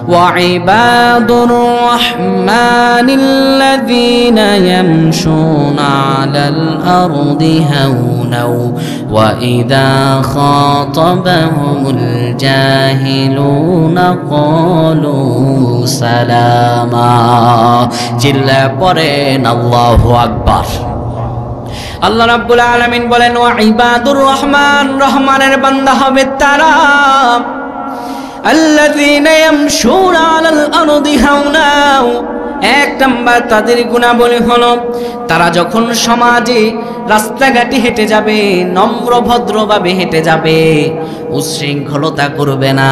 وعباد الرحمن الذين يمشون على الأرض هونا وإذا خاطبهم الجاهلون قالوا سلاما চিল্লা পড়েন আল্লাহু আকবার। আল্লাহ রাব্বুল আলামিন বলেন ওয়া ইবাদুর রহমান, রহমানের বান্দা হবে তারা আল্লাযীনা ইয়ামশুনা আলাল আরদি হাওনা। এক নাম্বার তাদের গুণাবলী হলো তারা যখন সমাজে রাস্তাঘাটে হেঁটে যাবে নম্র ভদ্রভাবে হেঁটে যাবে, উচ্ছৃঙ্খলতা করবে না।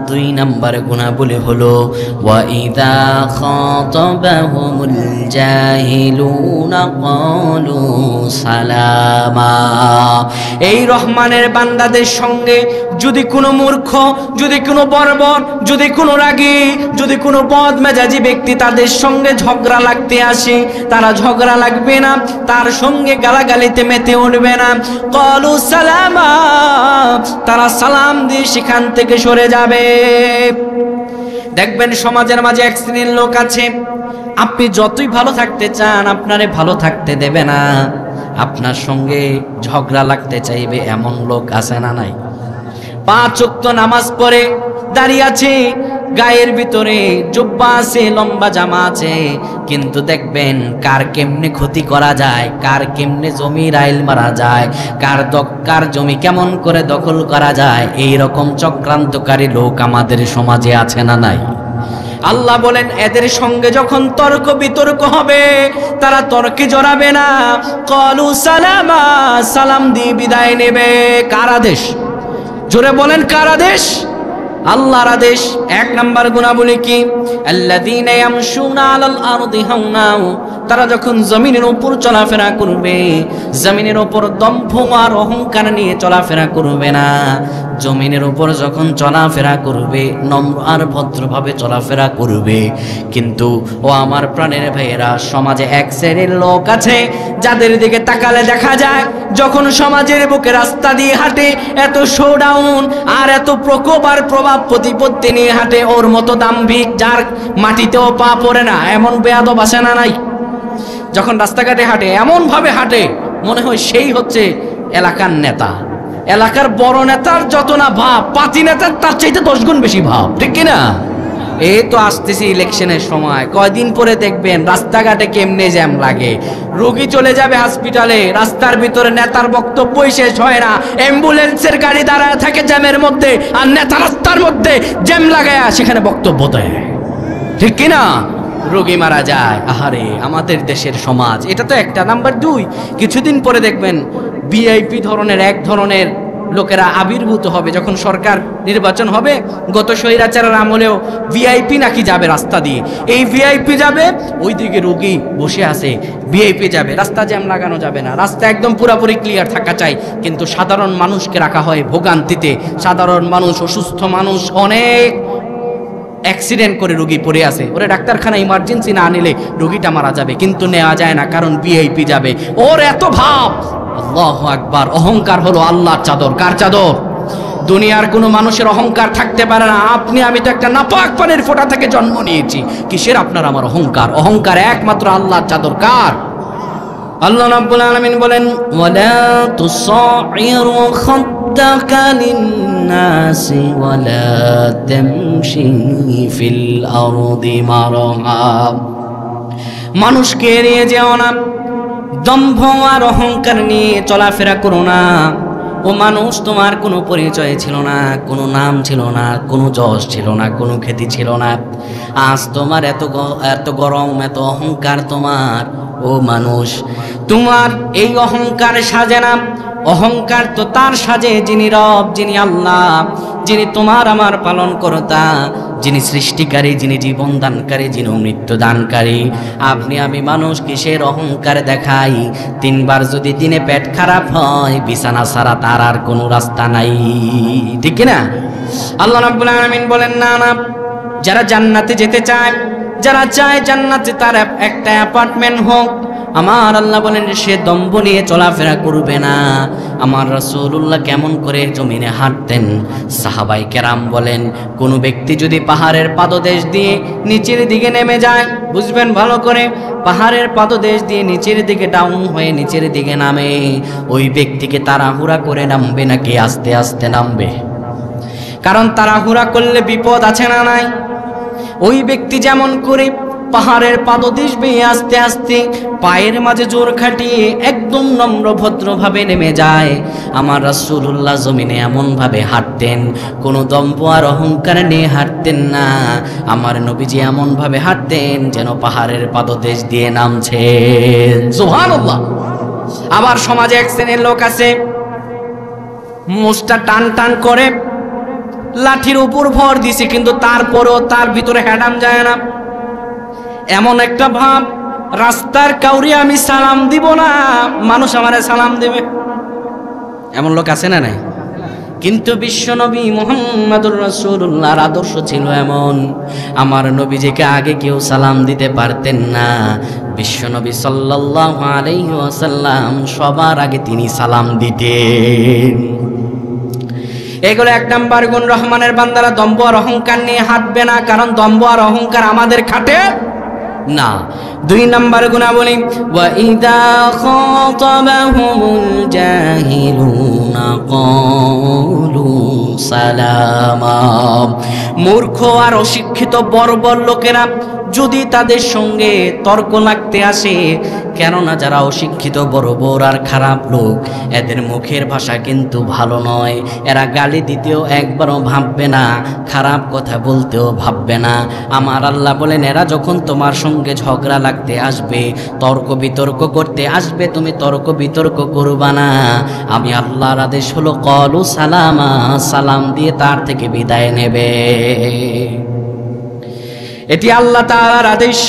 দুই নাম্বার গুণাবলী হলো ওয়া ইযা খাতাবাহুমুল জাহিলুনা ক্বালু সালামা। এই রহমানের বান্দাদের সঙ্গে যদি কোনো মূর্খ, যদি কোনো বর্বর, যদি কোনো রাগী, যদি কোনো বদমেজাজি ব্যক্তি তাদের সঙ্গে ঝগড়া লাগতে আসে, তারা ঝগড়া লাগবে না, তার সঙ্গে গালাগালিতে মেতে উঠবে না। ক্বালু সালামা, তারা সালাম দিয়ে সেখান থেকে সরে যাবে। দেখবেন সমাজের মাঝে এক শ্রেণীর লোক আছে, আপনি যতই ভালো থাকতে চান আপনারে ভালো থাকতে দেবে না, আপনার সঙ্গে ঝগড়া লাগতে চাইবে, এমন লোক আছে না নাই? 5 ওয়াক্ত নামাজ পড়ে দাঁড়িয়ে আছে, গায়ের ভিতরে জুব্বা আছে, লম্বা জামা আছে, কিন্তু দেখবেন কার কেমনে ক্ষতি করা যায়, কার কেমনে জমি রাইল মারা যায়, কার জমি কেমন করে দখল করা যায়, এই রকম চক্রান্তকারী লোক আমাদের সমাজে আছে না নাই? আল্লাহ বলেন এদের সঙ্গে যখন তর্ক বিতর্ক হবে তারা তর্কে জড়াবে না। ক্বালু সালামা, সালাম দিয়ে বিদায় নেবে। কার আদেশ? জোরে বলেন কার আদেশ? আল্লাহর আদেশ। এক নাম্বার গুনাহবলী কি? আল্লাযীনা ইয়ামশুনা আলাল আরদি হাওনা, তারা যখন জমিনের উপর চলাফেরা করবে, জমিনের উপর দম্ভ আর অহংকার নিয়ে চলাফেরা করবে না। জমিনের উপর যখন চলাফেরা করবে নম্র আর ভদ্রভাবে চলাফেরা করবে। কিন্তু ও আমার প্রাণের ভাইয়েরা, সমাজে এক শ্রেণীর লোক আছে যাদের দিকে তাকালে দেখা যায় যখন সমাজের বুকে রাস্তা দিয়ে হাঁটে এত শোডাউন আর এত প্রকোপ আর প্রভাব প্রতিপত্তি নিয়ে হাঁটে, ওর মতো দাম্ভিক যার মাটিতেও পা পড়ে না, এমন বেয়াদব আছে না নাই? যখন রাস্তাঘাটে হাঁটে এমন ভাবে হাঁটে মনে হয় সেই হচ্ছে এলাকার নেতা। এলাকার বড় নেতার যত না ভাব, পাতি নেতার তার চাইতে 10 গুণ বেশি ভাব, ঠিক কিনা? এই তো আসতেছি ইলেকশনের সময়, কয়দিন পরে দেখবেন রাস্তাঘাটে কেমনে জ্যাম লাগে। রোগী চলে যাবে হসপিটালে, রাস্তার ভিতরে নেতার বক্তব্যই শেষ হয় না, অ্যাম্বুলেন্সের গাড়ি দাঁড়ায় থাকে জ্যামের মধ্যে, আর নেতা রাস্তার মধ্যে জ্যাম লাগায় সেখানে বক্তব্য দেয়, ঠিক কিনা? রোগী মারা যায়। আহারে আমাদের দেশের সমাজ, এটা তো একটা। নাম্বার 2, কিছুদিন পরে দেখবেন ভিআইপি ধরনের এক ধরনের লোকেরা আবির্ভূত হবে। যখন সরকার নির্বাচন হবে, গত স্বৈরাচারের আমলেও ভিআইপি নাকি যাবে রাস্তা দিয়ে, এই ভিআইপি যাবে, ওইদিকে রোগী বসে আছে, ভিআইপি যাবে, রাস্তা জ্যাম লাগানো যাবে না, রাস্তা একদম পুরোপুরি ক্লিয়ার থাকা চাই। কিন্তু সাধারণ মানুষকে রাখা হয় ভোগান্তিতে। সাধারণ মানুষ, অসুস্থ মানুষ, অনেক অ্যাক্সিডেন্ট করে রোগী পড়ে আছে, ওরে ডাক্তারখানা ইমার্জেন্সি না নিলে রোগীটা মারা যাবে, কিন্তু নেওয়া যায় না, কারণ ভিআইপি যাবে। ওর এত ভাব। আল্লাহু আকবার। অহংকার হলো আল্লাহর চাদর। কার চাদর? দুনিয়ার কোনো মানুষের অহংকার থাকতে পারে না। আপনি আমি তো একটা নাপাক পানির ফোঁটা থেকে জন্ম নিয়েছি, কিসের আপনার আমার অহংকার? অহংকার একমাত্র আল্লাহর চাদর। কার? আল্লাহ রাব্বুল আলামিন বলেন ওয়ালা তুসাইরু খাদ্দাকা লিন-নাসি ওয়ালা তামশি ফিল আরদি মারহা। মানুষকে এড়িয়ে যেও না, দম্ভ আর অহংকার নিয়ে চলাফেরা করো না। ও মানুষ, তোমার কোনো পরিচয় ছিল না, কোনো নাম ছিল না, কোনো যশ ছিল না, কোনো খ্যাতি ছিল না। আজ তোমার এত গরম, এত অহংকার তোমার। ও মানুষ, তোমার এই অহংকার সাজে না। অহংকার তো তার সাজে যিনি রব, যিনি আল্লাহ, যিনি তোমার আমার পালন কর্তা, যিনি সৃষ্টিকারী, যিনি জীবন দানকারী, যিনি মৃত্যু দানকারী। আপনি আমি মানুষ কিসের অহংকার দেখাই? 3 বার যদি দিনে পেট খারাপ হয়, বিছানা ছাড়া তার আর কোনো রাস্তা নাই, ঠিক না? আল্লাহ রাব্বুল আলামিন বলেন না না, যারা জান্নাতে যেতে চায়, যারা চায় জান্নাতে তার একটা অ্যাপার্টমেন্ট হোক, আমার আল্লাহ বলেন সে দম্ভ নিয়ে চলাফেরা করবে না। আমার রাসূলুল্লাহ কেমন করে জমিনে হাঁটতেন? সাহাবাই কেরাম বলেন, কোনো ব্যক্তি যদি পাহাড়ের পাদদেশ দিয়ে নিচের দিকে নেমে যায়, বুঝবেন ভালো করে, পাহাড়ের পাদদেশ দিয়ে নিচের দিকে ডাউন হয়ে নিচের দিকে নামে, ওই ব্যক্তিকে তাড়াহুড়া করে নামবে নাকি আস্তে আস্তে নামবে? কারণ তাড়াহুড়া করলে বিপদ আছে না নাই? ওই ব্যক্তি যেমন করে পাহাড়ের পাদদেশ বেয়ে আস্তে আস্তে পায়ের মাঝে জোর খাটিয়ে একদম নম্র ভদ্রভাবে নেমে যায়, আমার রাসূলুল্লাহ জমিনে এমনভাবে হাঁটতেন, কোনো দম্ভ আর অহংকার নিয়ে হাঁটতেন না। আমার নবীজি এমনভাবে হাঁটতেন যেন পাহাড়ের পাদদেশ দিয়ে নামছেন। সুবহানাল্লাহ। আবার সমাজে এক শ্রেণীর লোক আছে, মোষটা টান টান করে, লাঠির উপর ভর দিছে, কিন্তু তারপরেও তার ভিতরে হ্যাডাম যায় না। এমন একটা ভাব, রাস্তার কাউরি আমি সালাম দিব না, মানুষ আমারে সালাম দেবে, এমন লোক আছে না নাই? কিন্তু বিশ্বনবী মুহাম্মদুর রাসূলুল্লাহর আদর্শ ছিল এমন, আমার নবীজিকে আগে কেউ সালাম দিতে পারতেন না। বিশ্বনবী সাল্লাল্লাহু আলাইহি ওয়াসাল্লাম সবার আগে তিনি সালাম দিতেন। এগুলো এক নাম্বার গুণ। রহমানের বান্দারা দম্ভ আর অহংকার নিয়ে হাঁটবে না, কারণ দম্ভ আর অহংকার আমাদের খাটে না। দুই নাম্বার গুণাবলী, ওয়া ইযা খাতাবাহুমুল জাহিলুনা ক্বালু সালামা। মূর্খ আর অশিক্ষিত বর্বর লোকেরা যদি তাদের সঙ্গে তর্ক লাগতে আসে, কেননা যারা অশিক্ষিত বর্বর আর খারাপ লোক, এদের মুখের ভাষা কিন্তু ভালো নয়, এরা গালি দিতেও একবারও ভাববে না, খারাপ কথা বলতেও ভাববে না। আমার আল্লাহ বলেন, এরা যখন তোমার সঙ্গে ঝগড়া লাগতে আসবে, তর্ক বিতর্ক করতে আসবে, তুমি তর্ক বিতর্ক করবা না। আমি আল্লাহর আদেশ হলো ক্বালু সালামা, সালাম দিয়ে তার থেকে বিদায় নেবে। এটি আল্লাহ তাআলার আদেশ।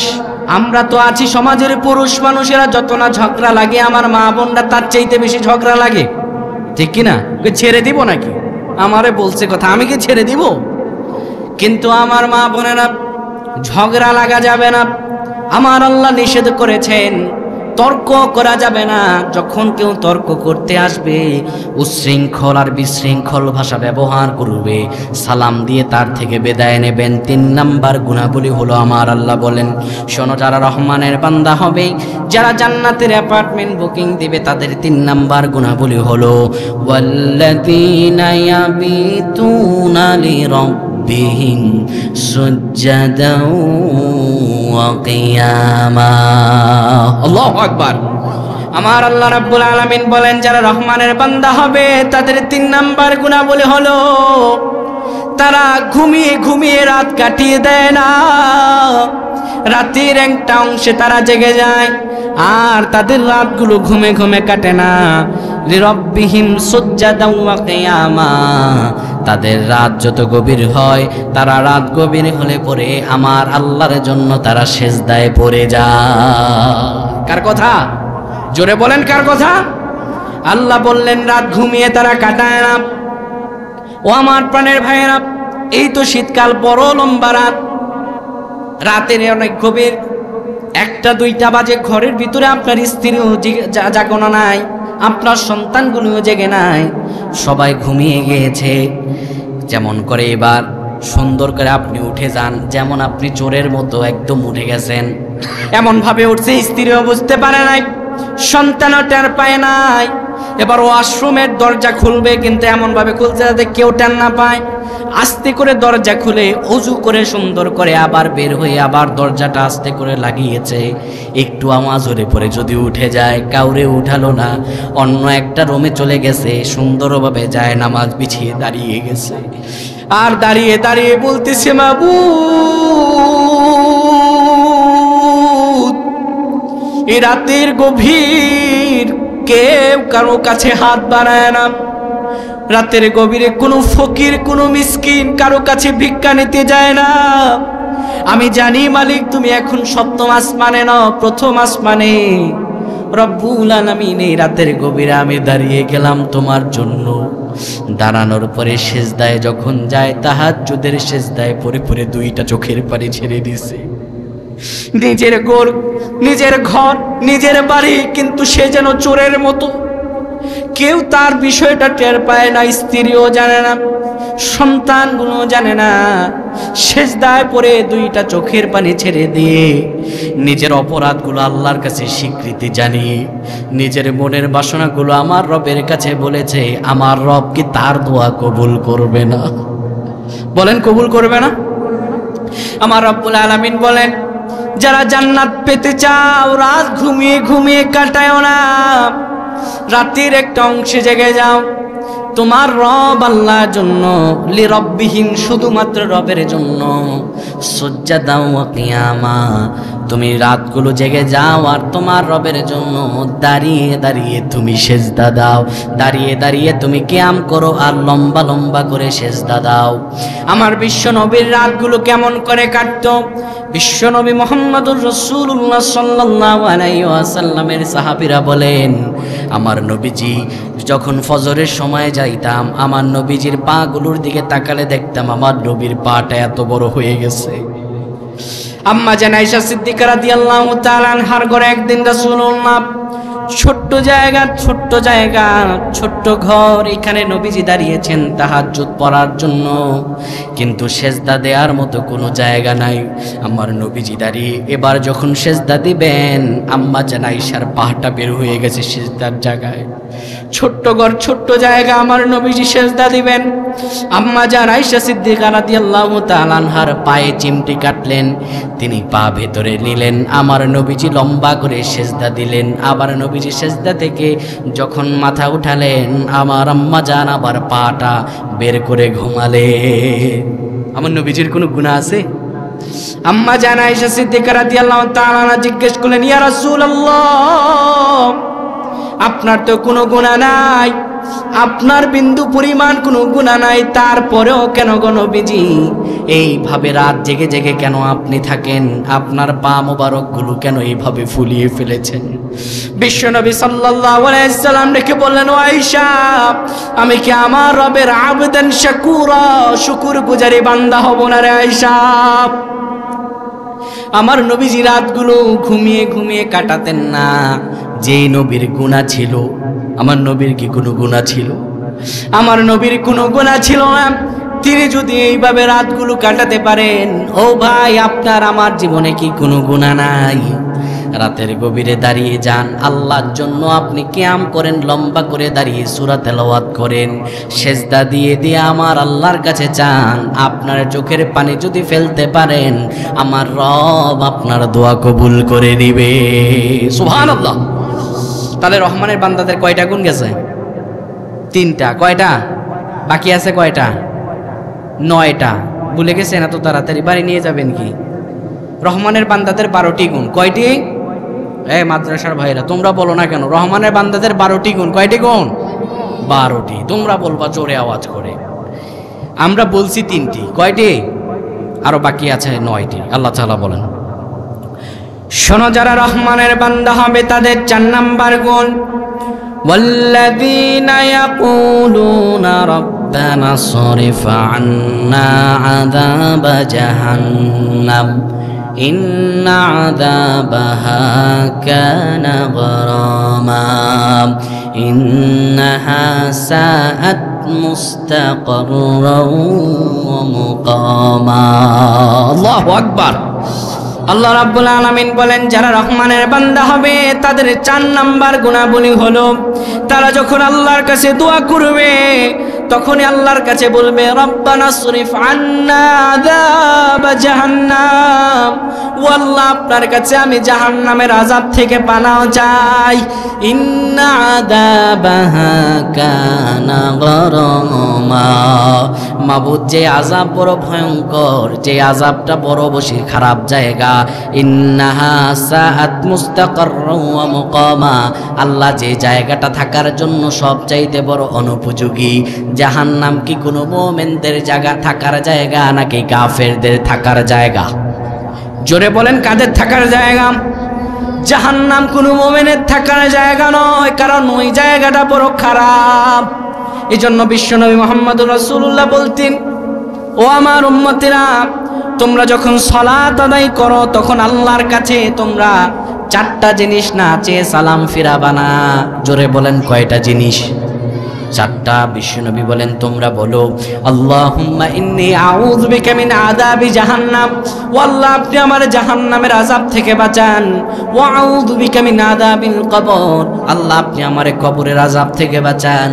আমরা তো আছি সমাজের পুরুষ মানুষেরা, যত না ঝগড়া লাগে, আমার মা বোনরা তার চাইতে বেশি ঝগড়া লাগে, ঠিক কিনা? ছেড়ে দিব নাকি? আমারে বলছে কথা, আমি কি ছেড়ে দিব? কিন্তু আমার মা বোনেরা, ঝগড়া লাগা যাবে না। আমার আল্লাহ নিষেধ করেছেন, তর্ক করা যাবে না। যখন কেউ তর্ক করতে আসবে, উচ্ছৃঙ্খল আর বিশৃঙ্খল ভাষা ব্যবহার করবে, সালাম দিয়ে তার থেকে বিদায় নেবেন। তিন নাম্বার গুণাবলী হলো, আমার আল্লাহ বলেন, শোনো, যারা রহমানের বান্দা হবে, যারা জান্নাতের অ্যাপার্টমেন্ট বুকিং দিবে, তাদের তিন নাম্বার গুণাবলী হলো, ওয়াল্লাযীনা ইয়াবিতুনা লিরাব্বিহিম সুজ্জাদান ওয়া কিয়ামা। আল্লাহু আকবার। আমার আল্লাহ রাব্বুল আলামিন বলেন, যারা রহমানের বান্দা হবে, তাদের তিন নাম্বার গুণাবলী হলো, তারা ঘুমিয়ে ঘুমিয়ে রাত কাটিয়ে দেয় না, রাতের একটা অংশে তারা জেগে যায়, আর তাদের রাতগুলো ঘুমে ঘুমে কাটে না। লিরাব্বিহিম সুজ্জাদান ওয়া কিয়ামা। তাদের রাত যত গভীর হয়, তারা রাত গভীর হলে পরে আমার আল্লাহর জন্য তারা সেজদায় পড়ে যায়। কার কথা? জোরে বলেন, কার কথা? আল্লাহ বললেন, রাত ঘুমিয়ে তারা কাটায় না। ও আমার প্রাণের ভাইয়েরা, এই তো শীতকাল, বড় লম্বা রাত, রাতের অনেক গভীর, 1টা 2টা বাজে, ঘরের ভিতরে আপনার স্ত্রীও জাগনো নাই, আপনার সন্তানগুলোও জেগে নাই, সবাই ঘুমিয়ে গিয়েছে। যেমন করে এবার সুন্দর করে আপনি উঠে যান, যেমন আপনি চোরের মতো একদম উঠে গেছেন, এমন ভাবে উঠছে, স্ত্রীও বুঝতে পারে নাই, সন্তানও টের পায় নাই। এবার ওয়াশরুমের দরজা খুলবে, কিন্তু এমন ভাবে খুলছে যাতে কেউ টের না পায়। আস্তে করে দরজা খুলে ওযু করে সুন্দর করে আবার বের হয়ে আবার দরজাটা আস্তে করে লাগিয়েছে। একটু আওয়াজ হলে পরে যদি উঠে যায়, কাউরে উঠালো না, অন্য একটা রুমে চলে গেছে, সুন্দরভাবে যায় নামাজ বিছিয়ে দাঁড়িয়ে গেছে, আর দাঁড়িয়ে দাঁড়িয়ে বলতেছে, মাবুদ, এই রাতের গভীর কেউ কারো কাছে হাত বাড়ায় না, রাতের গভীরে কোনো ফকির, কোনো মিসকিন কারো কাছে ভিক্ষা নিতে যায় না। আমি জানি মালিক, তুমি এখন সপ্তম আসমানে না, প্রথম আসমানে। রব্বুল আলামিন, এই রাতের গভীরে আমি দাঁড়িয়ে গেলাম তোমার জন্য। দাঁড়ানোর পরে সেজদায় যখন যায়, তাহাজ্জুদের সেজদায় পড়ে পড়ে 2টা চোখের পানি ছেড়ে দিছে। নিজের ঘর নিজের বাড়ি, কিন্তু সে যেন চোরের মতো। কেউ তার বিষয়টা টের পায় না, স্ত্রীও জানে না, সন্তানগুলো জানে না। সেজদায় পড়ে দুইটা চোখের পানি ছেড়ে দিয়ে নিজের অপরাধগুলো আল্লাহর কাছে স্বীকৃতি জানিয়ে নিজের মনের বাসনাগুলো আমার রবের কাছে বলেছে, আমার রব কি তার দোয়া কবুল করবে না? বলেন কবুল করবে না? আমার রব্বুল আলামিন বলেন, যারা জান্নাত পেতে চাও রাত ঘুমিয়ে ঘুমিয়ে কাটায়ও না, রাতের একটা অংশে জেগে যাও। তোমার রব আল্লাহর জন্য, লিরব্বিহিম, শুধুমাত্র রবের জন্য, সুজদাও ওয়া কিয়ামা, তুমি রাতগুলো জেগে যাও আর তোমার রবের জন্য দাঁড়িয়ে দাঁড়িয়ে তুমি সেজদা দাও, দাঁড়িয়ে দাঁড়িয়ে তুমি কিয়াম করো আর লম্বা লম্বা করে সেজদা দাও। আমার বিশ্ব নবীর রাতগুলো কেমন করে কাটতো? বিশ্ব নবী মুহাম্মদুর রাসূলুল্লাহ সাল্লাল্লাহু আলাইহি ওয়াসাল্লামের সাহাবীরা বলেন, আমার নবীজি যখন ফজরের সময় যাইতাম, আমার নবীজির পাগুলোর দিকে তাকালে দেখতাম আমার নবীর পাটা এত বড় হয়ে গেছে। আম্মা জান আয়েশা সিদ্দিকা রাদিয়াল্লাহু তাআলা আনহার ঘরে একদিন রাসূলুল্লাহ, ছোট্ট জায়গা, ছোট্ট ঘর, এখানে নবীজি দাঁড়িয়েছেন তাহাজ্জুদ পড়ার জন্য, কিন্তু সেজদা দেওয়ার মতো কোনো জায়গা নাই। আমার নবীজি দাঁড়িয়ে এবার যখন সেজদা দিবেন, আম্মা জান আয়েশার পাটা বের হয়ে গেছে সেজদার জায়গায়। ছোট্ট ঘর, ছোট্ট জায়গা, আমার নবীজি সেজদা দিবেন। আম্মা জান আয়েশা সিদ্দিকা রাদিয়াল্লাহু তাআলা আনহার পায়ে চিমটি কাটলেন, তিনি পা ভেতরে নিলেন, আমার নবীজি লম্বা করে সেজদা দিলেন। আবার নবীজি সেজদা থেকে যখন মাথা উঠালেন, আমার আম্মা জান আবার পাটা বের করে ঘুমালেন। আমার নবীজির কোনো গুনাহ আছে? আম্মা জান আয়েশা সিদ্দিকা রাদিয়াল্লাহু তাআলা আনহা জিজ্ঞেস করলেন, ইয়া রাসূলুল্লাহ, আপনার তো কোনো গুনাহ নাই, আপনার বিন্দু পরিমাণ কোনো গুনাহ নাই, তারপরেও কেন গো নবীজি এইভাবে রাত জেগে জেগে কেন আপনি থাকেন? আপনার পা মোবারকগুলো কেন এইভাবে ফুলিয়ে ফেলেছেন? বিশ্বনবী সাল্লাল্লাহু আলাইহি সাল্লাম রেখে বললেন, ও আয়েশা, আমি কি আমার রবের আবদান শাকুরা, শুকরগুজারি বান্দা হব না রে আয়েশা? আমার নবীজি রাতগুলো ঘুমিয়ে ঘুমিয়ে কাটাতেন না। যে নবীর গুনাহ ছিল, আমার নবীর কি কোনো গুনাহ ছিল? আমার নবীর কোনো গুনাহ ছিল না। তিনি যদি এইভাবে রাতগুলো কাটাতে পারেন, ও ভাই, আপনার আমার জীবনে কি কোনো গুনাহ নাই? রাতের গভীরে দাঁড়িয়ে যান, আল্লাহর জন্য আপনি কিয়াম করেন, লম্বা করে দাঁড়িয়ে সূরা তেলাওয়াত করেন, সেজদা দিয়ে দিয়ে আমার আল্লাহর কাছে চান। আপনার চোখের পানি যদি ফেলতে পারেন, আমার রব আপনার দোয়া কবুল করে দিবে। সুবহানাল্লাহ। তাহলে রহমানের বান্দাদের কয়টা গুণ গেছে? 3টা। কয়টা বাকি আছে? কয়টা? 9টা। ভুলে গেছেন এত তাড়াতাড়ি? বাড়ি নিয়ে যাবেন কি? রহমানের বান্দাদের 12টি গুণ। কয়টি? মাদ্রাসার ভাইরা তোমরা বলো না কেন? রহমানের বান্দাদের 12টি গুণ। কয়টি গুণ? 12টি। তোমরা বলবা জোরে আওয়াজ করে। আমরা বলছি 3টি। কয়টি? আরো বাকি আছে 9টি। আল্লাহ তাআলা বলেন, শোনো, যারা রহমানের বান্দা হবে তাদের 4 নাম্বার গুণ, ওয়াল্লাযীনা ইয়াকুলুনা রাব্বানা সরিফ আন্না আযাবা জাহান্নাম ইন্না আযাবাহা কানা গরামা ইন্নাহা সাআত মুস্তাকাররাও ওয়া মুকামা। আল্লাহু আকবার। আল্লাহ রাব্বুল আলামিন বলেন, যারা রহমানের বান্দা হবে তাদের 4 নাম্বার গুণাবলী হলো, তারা যখন আল্লাহর কাছে দোয়া করবে তখনই আল্লাহর কাছে বলবে, রব্বানা সরিফ আন্না আযাবা জাহান্নাম, ও আল্লাহ, আপনার কাছে আমি জাহান্নামের আযাব থেকে পানাহ চাই। ইন্না আযাবাহা কানা গরামা, মাবুদ, যে আযাব বড় ভয়ঙ্কর, যে আযাবটা বড় বেশি খারাপ জায়গা। ইন্নাহা সাআত মুস্তাকাররাও ওয়া মুকামা, আল্লাহ যে জায়গাটা থাকার জন্য সবচাইতে বড় অনুপযোগী। জাহান্নাম কি কোনো মুমিনদের জায়গা, থাকার জায়গা, নাকি কাফেরদের থাকার জায়গা? জোরে বলেন, কাদের থাকার জায়গা? জাহান্নাম কোনো মুমিনের থাকার জায়গা নয়, কারণ ওই জায়গাটা বড় খারাপ। এজন্য বিশ্বনবী মুহাম্মদুর রাসূলুল্লাহ বলতেন, ও আমার উম্মতেরা, তোমরা যখন সালাত আদায় করো তখন আল্লাহর কাছে তোমরা চারটা জিনিস না চেয়ে সালাম ফিরাবা না। জোরে বলেন কয়টা জিনিস? চারটা। বিশ্বনবী বলেন তোমরা বলো আল্লাহুম্মা ইন্নী আউযু বিকা মিন আযাবি জাহান্নাম, ও আল্লাহ আপনি আমার জাহান্নামের আযাব থেকে বাঁচান। ওয়া আউযু বিকা মিন আযাবিল কবর, আল্লাহ আপনি আমারে কবরের আযাব থেকে বাঁচান।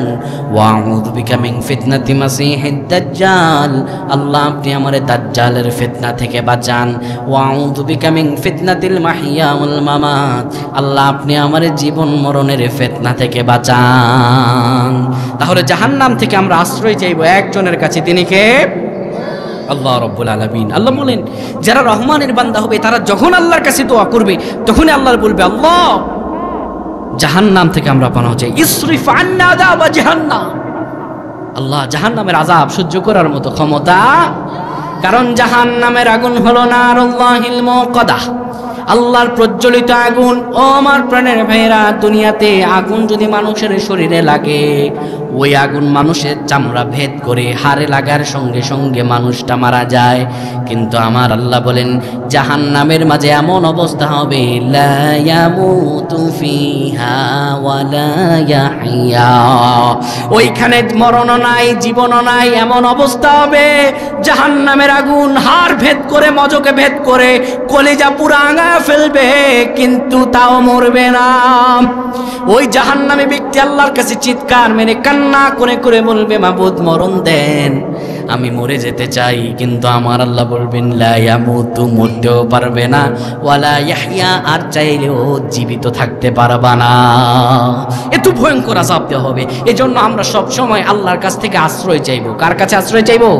ওয়া আউযু বিকা মিন ফিতনাতি মাসিহিদ দাজ্জাল, আল্লাহ আপনি আমারে দাজ্জালের ফিতনা থেকে বাঁচান। ওয়া আউযু বিকা মিন ফিতনাতিল মাহইয়া ওয়াল মামাত, আল্লাহ আপনি আমারে জীবন মরণের ফিতনা থেকে বাঁচান। তাহলে জাহান্নাম থেকে আমরা আশ্রয় চাইব একজনের কাছে, তিনি কে? আল্লাহ রাব্বুল আলামিন। আল্লাহ বলেন যারা রহমানের বান্দা হবে তারা যখন আল্লাহর কাছে দোয়া করবে তখনই আল্লাহ বলবে আল্লাহ জাহান্নাম থেকে আমরা পানাহ চাই, ইসরিফ আন্না আযাব জাহান্নাম। আল্লাহ জাহান্নামের আযাব সহ্য করার মতো ক্ষমতা, কারণ জাহান্নামের আগুন হলো নারুল্লাহিল মুকাদ্দা, আল্লাহর প্রজ্বলিত আগুন। ও আমার প্রাণের ভাইরা, দুনিয়াতে আগুন যদি মানুষের শরীরে লাগে, ওই আগুন মানুষের চামড়া ভেদ করে হাড়ে লাগার সঙ্গে সঙ্গে মানুষটা মারা যায়। কিন্তু আমার আল্লাহ বলেন জাহান্নামের মাঝে এমন অবস্থা হবে, লা ইয়ামুতু ফিহা ওয়া লা ইয়াহইয়া, ওইখানে মরণও নাই জীবনও নাই, এমন অবস্থা হবে জাহান্নামের আগুন হাড় ভেদ করে মজকে ভেদ করে কলিজা পুরা আঙা ফেলবে, কিন্তু তাও মরবে না। ওই জাহান্নামী ব্যক্তি আল্লাহর কাছে চিৎকার মেরে কান্না করে করে বলবে মাবুদ মরণ দেন, আমি মরে যেতে চাই। কিন্তু আমার আল্লাহ বলবেন লা ইয়ামুতু, মরতেও পারবে না, ওয়ালা ইয়াহইয়া, আর চাইলেও জীবিত থাকতে পারবা না। এত ভয়ঙ্কর আযাব দেওয়া হবে। এজন্য আমরা সব সময় আল্লাহর কাছ থেকে আশ্রয় চাইবো। কার কাছে আশ্রয় চাইবো?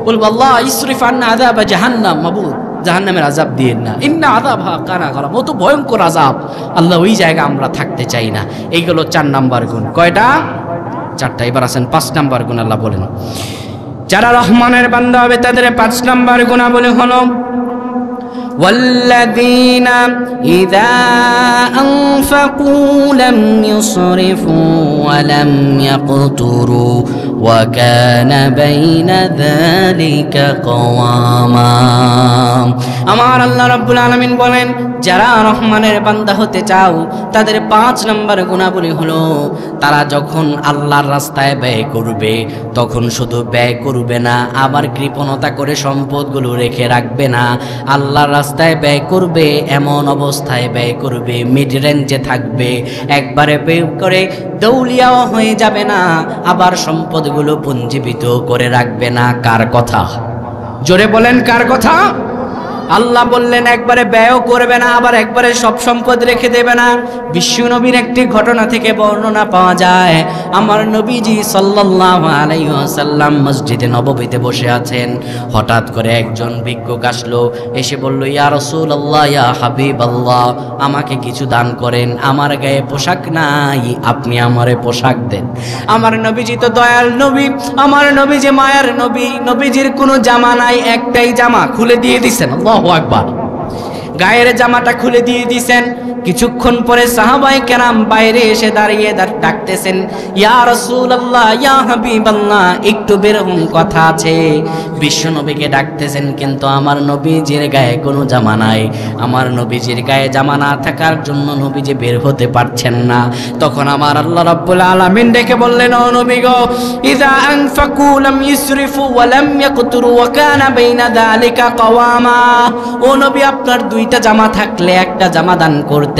বলবো আল্লাহ ইসরিফ আন্না আযাব জাহান্নাম, মাবুদ জাহান্নামের আযাব দিয়েন না, ইন্না আযাবহা কানা গরাম, অত ভয়ঙ্কর আযাব। আল্লাহ ওই জায়গা আমরা থাকতে চাই না। এইগুলো 4 নাম্বার গুণ। কয়টা? 4টা। এবার আসেন 5 নাম্বার গুণ। আল্লাহ বলেন যারা রহমানের বান্দা হবে তাদের 5 নাম্বার গুণাবলী হলো والذين إذا أنفقوا لم يسرفوا ولم يقتروا وكان بين ذلك قواما। আমার আল্লাহ রাব্বুল আলামিন বলেন যারা রহমানের বান্দা হতে চাও তাদের 5 নম্বর গুণাবলী হলো তারা যখন আল্লাহর রাস্তায় ব্যয় করবে তখন শুধু ব্যয় করবে না, আবার কৃপণতা করে সম্পদগুলো রেখে রাখবে না। আল্লাহর রাস্তায় ব্যয় করবে, এমন অবস্থায় ব্যয় করবে মিড রেঞ্জে থাকবে, একবারে ব্যয় করে দৌলিয়াও হয়ে যাবে না, আবার সম্পদগুলো পুঞ্জীবিত করে রাখবে না। কার কথা? জোরে বলেন কার কথা? আল্লাহ বললেন একবারে ব্যয়ও করবে না, আবার একবারে সব সম্পদ রেখে দেবে না। বিশ্বনবীর একটি ঘটনা থেকে বর্ণনা পাওয়া যায়, আমার নবীজি সাল্লাল্লাহু আলাইহি ওয়াসাল্লাম মসজিদে নববীতে বসে আছেন। হঠাৎ করে একজন ভিক্ষুক আসলো, এসে বলল ইয়া রাসূলুল্লাহ, ইয়া হাবিবাল্লাহ, আমাকে কিছু দান করেন, আমার গায়ে পোশাক নাই, আপনি আমারে পোশাক দেন। আমার নবীজি তো দয়াল নবী, আমার নবী যে মায়ার নবী, নবীজির কোনো জামা নাই, একটাই জামা খুলে দিয়ে দিছেন। আল্লাহু আকবার। গায়ের জামাটা খুলে দিয়ে দিছেন। কিছুক্ষণ পরে সাহাবায়ে কেরাম বাইরে এসে দাঁড়িয়ে ডাকতেছেন ইয়া রাসূলুল্লাহ, ইয়া হাবিবাল্লাহ, একটু বের হন, কথা আছে। বিশ্বনবীকে ডাকতেছেন, কিন্তু আমার নবীজির গায়ে কোনো জামা নাই। আমার নবীজির গায়ে জামা না থাকার জন্য নবীজি বের হতে পারছেন না। তখন আমার আল্লাহ রাব্বুল আলামিন ডেকে বললেন, ও নবী গো, ইযা আনফাকু লাম ইসরিফু ওয়া লাম ইয়াকতুরু ওয়া কানা বাইনা যালিকা কাওয়ামা। ও নবী, আপনার 2টা জামা থাকলে একটা জামা দান করতেন,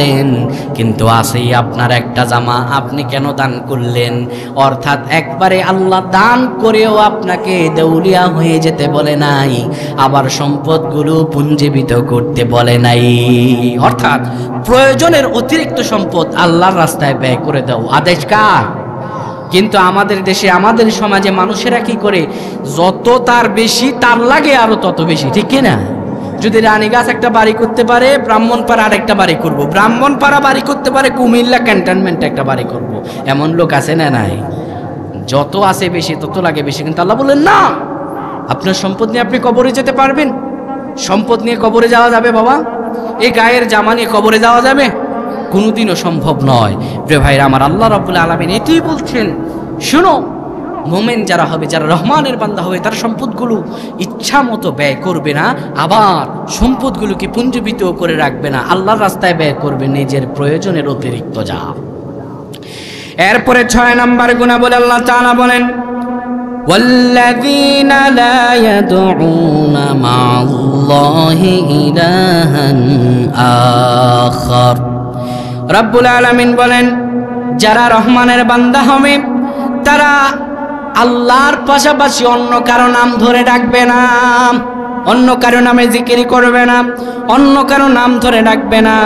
কিন্তু আছেই আপনার একটা জামা, আপনি কেন দান করলেন? অর্থাৎ একবারে আল্লাহ দান করেও আপনাকে দেউলিয়া হয়ে যেতে বলে নাই, আবার সম্পদগুলো পুঞ্জীবিত করতে বলে নাই। অর্থাৎ প্রয়োজনের অতিরিক্ত সম্পদ আল্লাহর রাস্তায় ব্যয় করে দাও আদেশ কার? কিন্তু আমাদের দেশে, আমাদের সমাজে মানুষেরা কি করে, যত তার বেশি তার লাগে আরো তত বেশি, ঠিক কিনা? যদি রানীগাছ একটা বাড়ি করতে পারে, ব্রাহ্মণপাড়া আরেকটা বাড়ি করব, ব্রাহ্মণপাড়া বাড়ি করতে পারে, কুমিল্লা ক্যান্টনমেন্টে একটা বাড়ি করব। এমন লোক আছে না নাই? যত আছে বেশি তত লাগে বেশি। কিন্তু আল্লাহ বললেন না, আপনার সম্পদ নিয়ে আপনি কবরে যেতে পারবেন। সম্পদ নিয়ে কবরে যাওয়া যাবে বাবা? এই গায়ের জামা নিয়ে কবরে যাওয়া যাবে? কোনোদিনও সম্ভব নয়। প্রিয় ভাইরা আমার, আল্লাহ রাব্বুল আলামিন এটাই বলছেন, শুনো মোমেন যারা হবে, যারা রহমানের বান্দা হবে, তার সম্পদগুলো ইচ্ছা মতো ব্যয় করবে না, আবার সম্পদগুলোকে পুঞ্জীবিত করে রাখবে না, আল্লাহর রাস্তায় ব্যয় করবে নিজের প্রয়োজনের অতিরিক্ত যা। এরপরে 6 নাম্বার গুনাহ বলে আল্লাহ তাআলা বলেন, ওয়াল্লাযীনা লা ইয়াদউনা মা'আল্লাহি ইলাহান আখার। রব্বুল আলামিন বলেন, যারা রহমানের বান্দা হবে তারা আল্লাহর পাশাপাশি অন্য কারো নাম ধরে ডাকবে না, অন্য কারো নামে জিকির করবে না, অন্য কারো নাম ধরে ডাকবে না।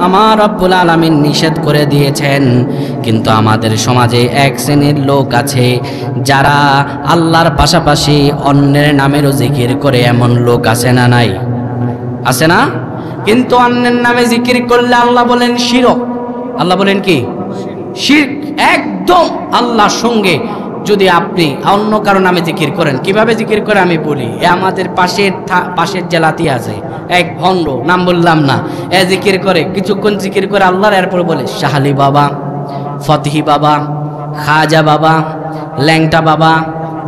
আমার রব্বুল আলামিন নিষেধ করে দিয়েছেন। কিন্তু আমাদের সমাজে এক শ্রেণীর লোক আছে যারা আল্লাহর পাশাপাশি অন্যের নামেরও জিকির করে, এমন লোক আছে না নাই? আছে না? কিন্তু অন্যের নামে জিকির করলে আল্লাহ বলেন শিরক। আল্লাহ বলেন কি? শিরক। একদম আল্লাহর সঙ্গে যদি আপনি অন্য কারো নামে জিকির করেন, কিভাবে জিকির করে আমি বলি। আমাদের পাশের জেলাতে আছে এক ভণ্ড, নাম বললাম না, জিকির করে, কিছুক্ষণ জিকির করে আল্লাহর, এরপর বলে শাহালি বাবা, ফতহি বাবা, খাজা বাবা, ল্যাংটা বাবা,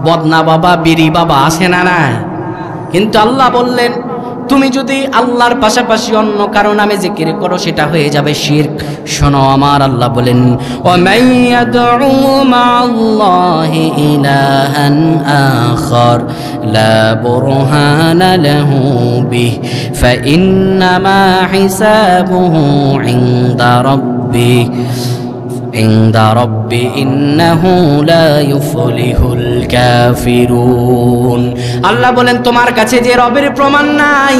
বদনা বাবা, বিরি বাবা, আছে না নাই? কিন্তু আল্লাহ বললেন, তুমি যদি আল্লাহর পাশাপাশি অন্য কারো নামে জিকির করো সেটা হয়ে যাবে শিরক। শোনো, আমার আল্লাহ বলেন, ওয়া মাইয়াদউ মা'আল্লাহি ইলাহান আখার লা বুরহানা লাহু বিহি ফাইন্নামা হিসাবুহু ইনদা রাব্বি ইন্নাহু লা ইউফলিহুল কাফিরুন। আল্লাহ বলেন, তোমার কাছে যে রবের প্রমাণ নাই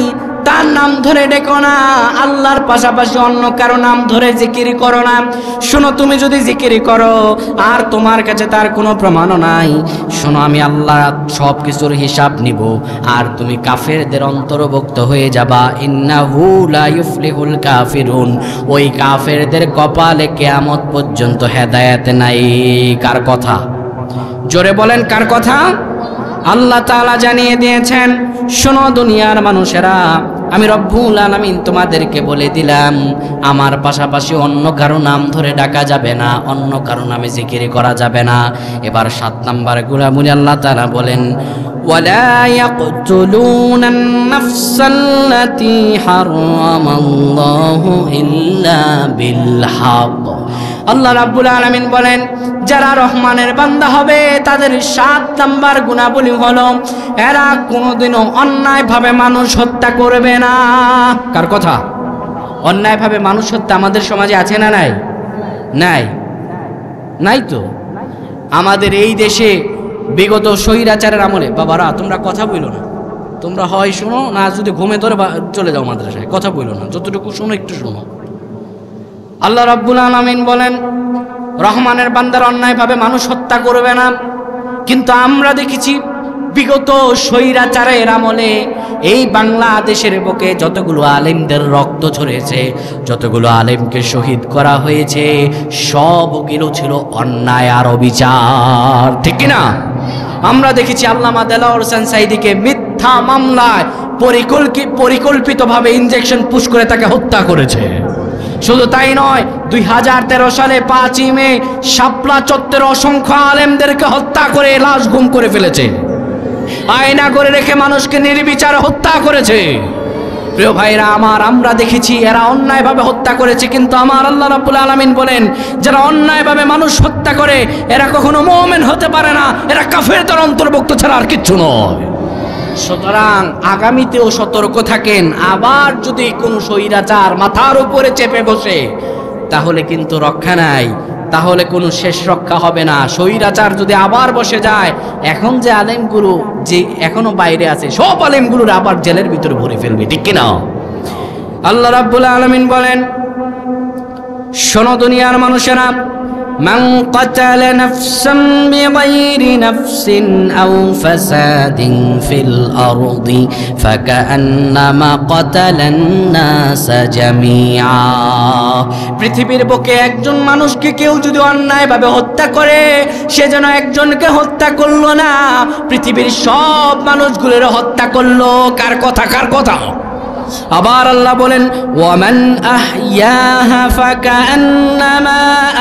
তার নাম ধরে ডেকো না, আল্লাহর পাশাপাশি অন্য কারো নাম ধরে জিকির করো না। শোনো, তুমি যদি জিকির করো আর তোমার কাছে তার কোনো প্রমাণও নাই, শোনো, আমি আল্লাহ সব কিছুর হিসাব নিব, আর তুমি কাফেরদের অন্তর্ভুক্ত হয়ে যাবা। ইন্নাহু লা ইউফলিহুল কাফিরুন। ওই কাফেরদের কপালে কিয়ামত পর্যন্ত হেদায়েত নাই। কার কথা? জোরে বলেন, কার কথা? আল্লাহ তাআলা জানিয়ে দিয়েছেন, শোনো দুনিয়ার মানুষেরা, আমি রব্বুল আলামিন তোমাদেরকে বলে দিলাম, আমার পাশাপাশি অন্য কারো নাম ধরে ডাকা যাবে না, অন্য কারো নামে জিকির করা যাবে না। এবার 7 নাম্বার গুনাহ আল্লাহ তাআলা বলেন, ওয়ালা ইয়াকতুলুনান নাফসাল্লাতী হারামাল্লাহু ইল্লা বিল হক। আল্লাহ রাব্বুল আলামিন বলেন, যারা রহমানের বান্দা হবে তাদের 7 নাম্বার গুণাবলী হলো, এরা কোনোদিনও অন্যায়ভাবে মানুষ হত্যা করবে না। কার কথা? অন্যায়ভাবে মানুষ হত্যা আমাদের সমাজে আছে না নাই? নাই, নাই তো। আমাদের এই দেশে বিগত স্বৈরাচারের আমলে, বাবারা তোমরা কথা বইলো না, তোমরা হয় শোনো, না যদি ঘুমে ধরে চলে যাও মাদ্রাসায়, কথা বইলো না, যতটুকু শোনো একটু শোনো। আল্লাহ রাব্বুল আলামিন বলেন, রহমানের বান্দার অন্যায়ভাবে মানুষ হত্যা করবে না। কিন্তু আমরা দেখেছি বিগত স্বৈরাচারের আমলে এই বাংলাদেশের বুকে যতগুলো আলেমদের রক্ত ঝরেছে, যতগুলো আলেমকে শহীদ করা হয়েছে, সবগুলো ছিল অন্যায় আর অবিচার, ঠিক কিনা? আমরা দেখেছি আল্লামা দেলাওয়ার হোসেন সাঈদীকে মিথ্যা মামলায় পরিকল্পিতভাবে ইনজেকশন পুশ করে তাকে হত্যা করেছে। শুধু তাই নয়, 2013 সালে 5ই মে শাপলা চত্বরে অসংখ্য আলেমদেরকে হত্যা করে লাশ গুম করে ফেলেছে, আয়না করে রেখে মানুষকে নির্বিচারে হত্যা করেছে। প্রিয় ভাইরা আমার, আমরা দেখেছি এরা অন্যায়ভাবে হত্যা করেছে, কিন্তু আমার আল্লাহ রাব্বুল আলামিন বলেন, যারা অন্যায়ভাবে মানুষ হত্যা করে এরা কখনো মুমিন হতে পারে না, এরা কাফেরদের অন্তর্ভুক্ত ছাড়া আর কিচ্ছু নয়। সুতরাং আগামীতেও সতর্ক থাকেন, আবার যদি কোনো স্বৈরাচার মাথার উপরে চেপে বসে তাহলে কিন্তু রক্ষা নাই, তাহলে কোনো শেষ রক্ষা হবে না। স্বৈরাচার যদি আবার বসে যায়, এখন যে আলেমগুলো যে এখনো বাইরে আছে সব আলেমগুলোর আবার জেলের ভিতরে ভরে ফেলবে, ঠিক কিনা? আল্লাহ রাব্বুল আলামিন বলেন, শোনো দুনিয়ার মানুষেরা, মান কাতালা নাফসান বিগাইরি নাফসিন আও ফাসাদিন ফিল আরদি ফাকান্নামা কাতালান নাস জামিআ। পৃথিবীর বুকে একজন মানুষকে কেউ যদি অন্যায়ভাবে হত্যা করে, সে যেন একজনকে হত্যা করলো না, পৃথিবীর সব মানুষগুলোর হত্যা করলো। কার কথা? কার কথা? আবার আল্লাহ বলেন ওয়ামান আহইয়াহা ফাকান্নামা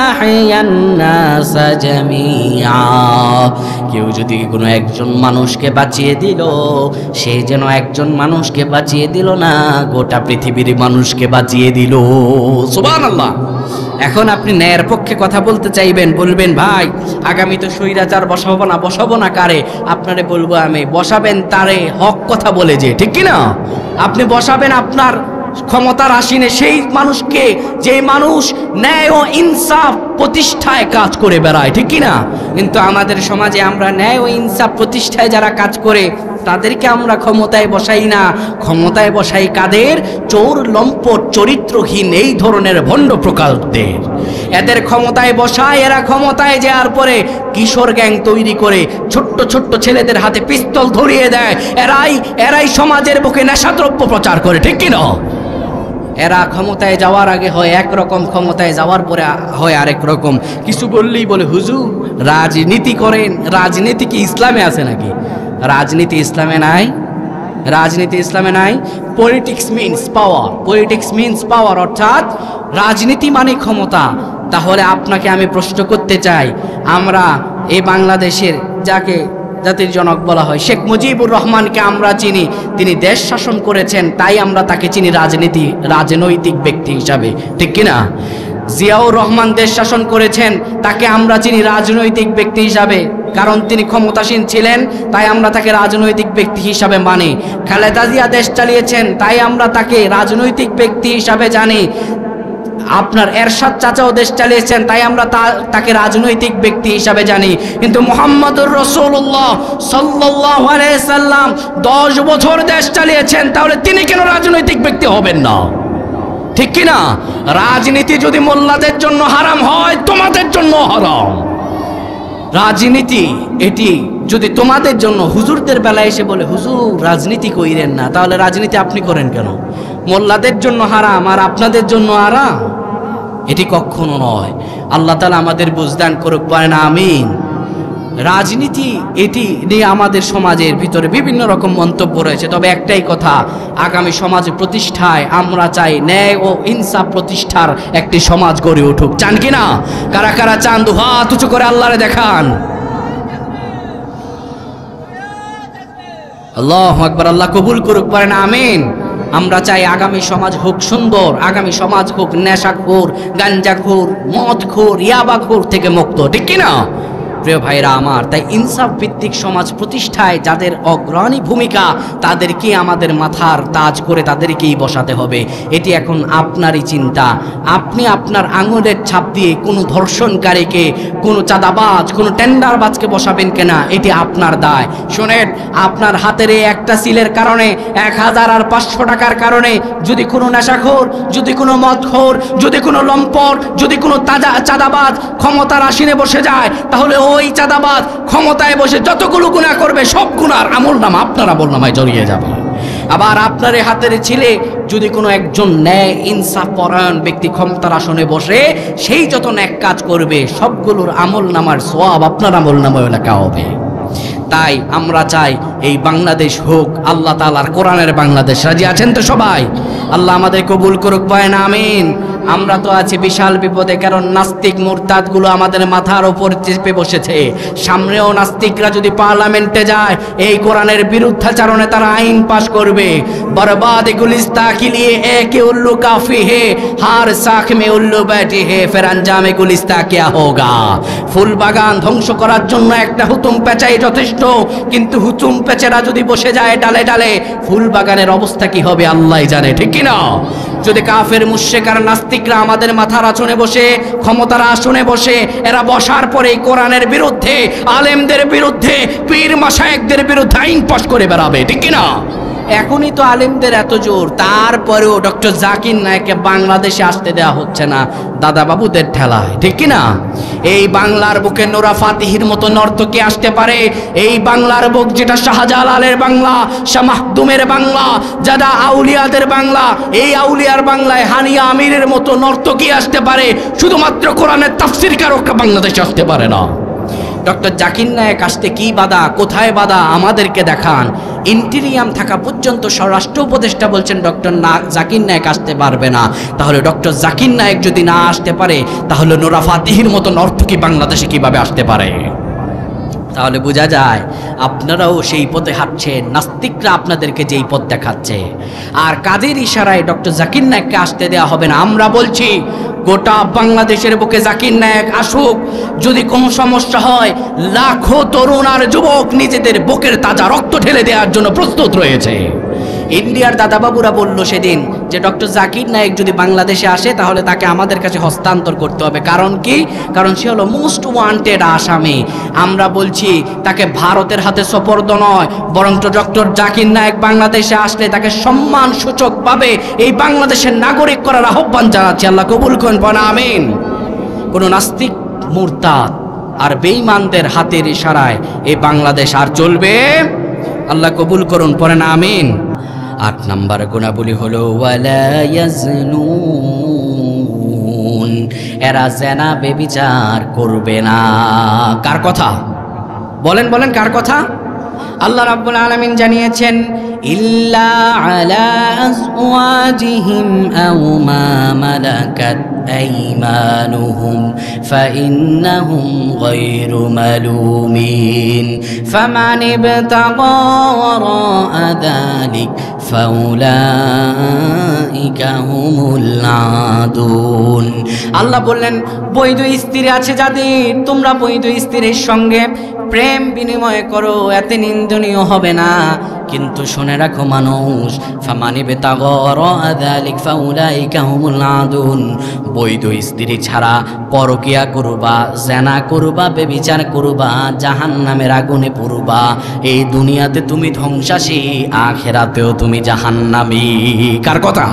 আহইয়ান নাস জামিআ, কেউ যদি কোনো একজন মানুষকে বাঁচিয়ে দিল, সে যেন একজন মানুষকে বাঁচিয়ে দিল না, গোটা পৃথিবীর মানুষকে বাঁচিয়ে দিল। সুবহানাল্লাহ। এখন আপনি ন্যায়ের পক্ষে কথা বলতে চাইবেন, বলবেন ভাই আগামী তো স্বৈরাচার বসাবো না কারে, আপনারে বলবো আমি বসাবেন তারে হক কথা বলে, যে ঠিক কি না? আপনি বসাবেন আপনার ক্ষমতার আসীনে সেই মানুষকে, যে মানুষ ন্যায় ও ইনসাফ প্রতিষ্ঠায় কাজ করে বেড়ায়, ঠিক কি না? কিন্তু আমাদের সমাজে আমরা ন্যায় ও ইনসাফ প্রতিষ্ঠায় যারা কাজ করে তাদেরকে আমরা ক্ষমতায় বসাই না, ক্ষমতায় বসাই কাদের? চোর, লম্পট, চরিত্রহীন এই ধরনের ভণ্ড প্রকারদের। এদের ক্ষমতায় বসায়, এরা ক্ষমতায় যাওয়ার পরে কিশোর গ্যাং তৈরি করে ছোট্ট ছোট্ট ছেলেদের হাতে পিস্তল ধরিয়ে দেয়। এরাই সমাজের বুকে নেশাদ্রব্য প্রচার করে, ঠিক কি না? এরা ক্ষমতায় যাওয়ার আগে হয় একরকম, ক্ষমতায় যাওয়ার পরে হয় আরেক রকম। কিছু বললেই বলে হুজুর রাজনীতি করেন। রাজনীতি কি ইসলামে আছে নাকি? রাজনীতি ইসলামে নাই, রাজনীতি ইসলামে নাই। পলিটিক্স মিনস পাওয়ার, পলিটিক্স মিনস পাওয়ার, অর্থাৎ রাজনীতি মানে ক্ষমতা। তাহলে আপনাকে আমি প্রশ্ন করতে চাই, আমরা এই বাংলাদেশের যাকে জাতির জনক বলা হয় শেখ মুজিবুর রহমানকে আমরা চিনি, তিনি দেশ শাসন করেছেন, তাই আমরা তাকে চিনি রাজনৈতিক ব্যক্তি হিসাবে, ঠিক কিনা? জিয়াউর রহমান দেশ শাসন করেছেন, তাকে আমরা চিনি রাজনৈতিক ব্যক্তি হিসাবে, কারণ তিনি ক্ষমতাসীন ছিলেন, তাই আমরা তাকে রাজনৈতিক ব্যক্তি হিসাবে মানি। খালেদা জিয়া দেশ চালিয়েছেন, তাই আমরা তাকে রাজনৈতিক ব্যক্তি হিসাবে জানি। আপনার এরশাদ চাচাও দেশ চালিয়েছেন, তাই আমরা তাকে রাজনৈতিক ব্যক্তি হিসাবে জানি। কিন্তু মুহাম্মদুর রাসূলুল্লাহ সাল্লাল্লাহু আলাইহি সাল্লাম 10 বছর দেশ চালিয়েছেন, তাহলে তিনি কেন রাজনৈতিক ব্যক্তি হবেন না? ঠিক কি না? রাজনীতি যদি মোল্লাদের জন্য হারাম হয়, তোমাদের জন্য হারাম। রাজনীতি এটি যদি তোমাদের জন্য, হুজুরদের বেলায় এসে বলে হুজুর রাজনীতি কইরেন না, তাহলে রাজনীতি আপনি করেন কেন? মোল্লাদের জন্য হারাম আর আপনাদের জন্য আরাম, এটি কখনো নয়। আল্লাহ তাআলা আমাদের বুঝদান করুক, বলেন আমিন। রাজনীতি এটি নিয়ে আমাদের সমাজের ভিতরে বিভিন্ন রকম মন্তব্য রয়েছে, তবে একটাই কথা, আগামী সমাজ প্রতিষ্ঠায় আমরা চাই ন্যায় ও ইনসাফ প্রতিষ্ঠার একটি সমাজ গড়ে উঠুক। চান কিনা? কারা কারা চান? দুহাত উঁচু করে আল্লাহরে দেখান। আল্লাহু আকবার। আল্লাহ কবুল করুক, বলেন আমিন। আমরা চাই আগামী সমাজ হোক সুন্দর, আগামী সমাজ হোক নেশাখোর, গাঞ্জাখোর, মদখোর, ইয়াবাখোর থেকে মুক্ত, ঠিক কিনা? প্রিয় ভাইরা আমার, তাই ইনসাফ ভিত্তিক সমাজ প্রতিষ্ঠায় যাদের অগ্রণী ভূমিকা, তাদেরকে আমাদের মাথার তাজ করে তাদেরকেই বসাতে হবে। এটি এখন আপনারই চিন্তা। আপনি আপনার আঙুলের ছাপ দিয়ে কোনো ধর্ষণকারীকে, কোনো চাঁদাবাজ, কোনো টেন্ডারবাজকে বসাবেন কিনা, এটি আপনার দায়। শোনেন, আপনার হাতের এই একটা সিলের কারণে, 1000 আর 500 টাকার কারণে যদি কোনো নেশাখোর, যদি কোনো মদখোর, যদি কোনো লম্পট, যদি কোনো চাঁদাবাজ ক্ষমতার আসীনে বসে যায়, তাহলে ওই চাঁদাবাজ ক্ষমতায় বসে যতগুলো গুনাহ করবে সব গুনার আমলনামা আপনার আমলনামায় জড়িয়ে যাবে। আবার আপনার হাতের ছেলে যদি কোনো একজন ন্যায় ইনসাফ পরায়ণ ব্যক্তি ক্ষমতার আসনে বসে, সেই যত ন্যাক কাজ করবে সবগুলোর আমলনামার সওয়াব আপনার আমলনামায় লেখা হবে। তাই আমরা চাই এই বাংলাদেশ হোক আল্লাহ তাআলার কোরআনের বাংলাদেশ। রাজি আছেন তো সবাই? আল্লাহ আমাদের কবুল করুক, বলেন আমিন। আমরা তো আছি বিশাল বিপদে, কারণ নাস্তিক মুরতাদগুলো আমাদের মাথার ওপর চেপে বসেছে। সামনেও নাস্তিকরা যদি পার্লামেন্টে যায়, এই কোরআনের বিরুদ্ধাচরণে তারা আইন পাশ করবে। বরবাদ গুলিস্তা के लिए एक उल्लू काफी है, हर साख में उल्लू बैठी है, फिर अंजाम गुलिस्ता क्या होगा। ফুল বাগান ধ্বংস করার জন্য একটা হুতুম পেঁচাই যথেষ্ট, কিন্তু হুতুম পেঁচেরা যদি বসে যায় ডালে ডালে, ফুল বাগানের অবস্থা কি হবে আল্লাহই জানে, ঠিক কি না? যদি কাফের মুশরিক আর নাস্তিকরা আমাদের মাথার আসনে বসে, ক্ষমতার আসনে বসে, এরা বসার পরে কোরআনের বিরুদ্ধে, আলেমদের বিরুদ্ধে, পীর মাশায়েখদের বিরুদ্ধে আইন পাশ করে বেড়াবে, ঠিক কি না? এখনই তো আলেমদের এত জোর, তারপরেও ডক্টর জাকির নায়েককে বাংলাদেশে আসতে দেওয়া হচ্ছে না দাদা বাবুদের ঠেলায়, ঠিক কি না? এই বাংলার বুকে নোরা ফাতিহির মতো নর্তকী আসতে পারে। এই বাংলার বুক যেটা শাহজালালের বাংলা, শাহ মাহদুমের বাংলা, যারা আউলিয়াদের বাংলা, এই আউলিয়ার বাংলায় হানিয়া আমিরের মতো নর্তকী আসতে পারে। শুধুমাত্র কোরআনের তাফসীরকারকরা বাংলাদেশে আসতে পারে না। ডক্টর জাকির নায়েক আসতে কি বাধা, কোথায় বাধা আমাদেরকে দেখান। ইন্টেরিয়াম থাকা পর্যন্ত স্বরাষ্ট্র উপদেষ্টা বলছেন ডক্টর জাকির নায়েক আসতে পারবে না। তাহলে ডক্টর জাকির নায়েক যদি না আসতে পারে, তাহলে নোরা ফাতিহির মতো নর্তকী বাংলাদেশে কিভাবে আসতে পারে? তাহলে বোঝা যায় আপনারাও সেই পথে হাঁটছেন, নাস্তিকরা আপনাদেরকে যেই পথ দেখাচ্ছে। আর কাদের ইশারায় ডক্টর জাকির নায়েককে আসতে দেওয়া হবে না? আমরা বলছি গোটা বাংলাদেশের বুকে জাকির নায়েক আসুক। যদি কোনো সমস্যা হয়, লাখো তরুণ আর যুবক নিজেদের বুকের তাজা রক্ত ঢেলে দেওয়ার জন্য প্রস্তুত রয়েছে। ইন্ডিয়ার দাদাবাবুরা বলল সেদিন যে ডক্টর জাকির নায়েক যদি বাংলাদেশে আসে, তাহলে তাকে আমাদের কাছে হস্তান্তর করতে হবে। কারণ কি? কারণ সে হলো মোস্ট ওয়ান্টেড আসামি। আমরা বলছি তাকে ভারতের হাতে সোপর্দ নয়, বরং ডক্টর জাকির নায়েক বাংলাদেশে আসলে তাকে সম্মান সূচকভাবে এই বাংলাদেশের নাগরিক করার আহ্বান জানাচ্ছি। আল্লাহ কবুল করেন, পড়েন আমিন। কোন নাস্তিক, মুরতাদ আর বেঈমানদের হাতের ইশারায় এই বাংলাদেশ আর চলবে? আল্লাহ কবুল করুন, পড়েন আমিন। 8 নম্বর গুণাবলী হলো ওয়ালা ইয়াজনুন, এরা জেনা বেবিচার করবে না। কার কথা বলেন? বলেন কার কথা? আল্লাহ রাব্বুল আলামিন জানিয়েছেন ইল্লা আলা আজওয়াজিহিম আও মা মালাকাত আইমানুহুম ফাইন্নাহুম গায়রু মালুমিন ফামান ইবতাগা ওয়ারাআ যালিক ফাউলাইকা হুমুল আদুন। আল্লাহ বললেন বৈধ স্ত্রী আছে যাদের, তোমরা বৈধ স্ত্রীর সঙ্গে প্রেম বিনিময় করো, এতে নিন্দনীয় হবে না। কিন্তু শুনে রাখো মানুষ, ফামানিবে তাগরা যালিক ফাউলাইকা হুমুল আদুন, বৈধ স্ত্রী ছাড়া পরকিয়া করবা, জেনা করবা, বেবিচার করবা, জাহান্নামের আগুনে পড়বা। এই দুনিয়াতে তুমি ধ্বংসাসী, আখিরাতেও তুমি জাহান্নামী। কার কথা?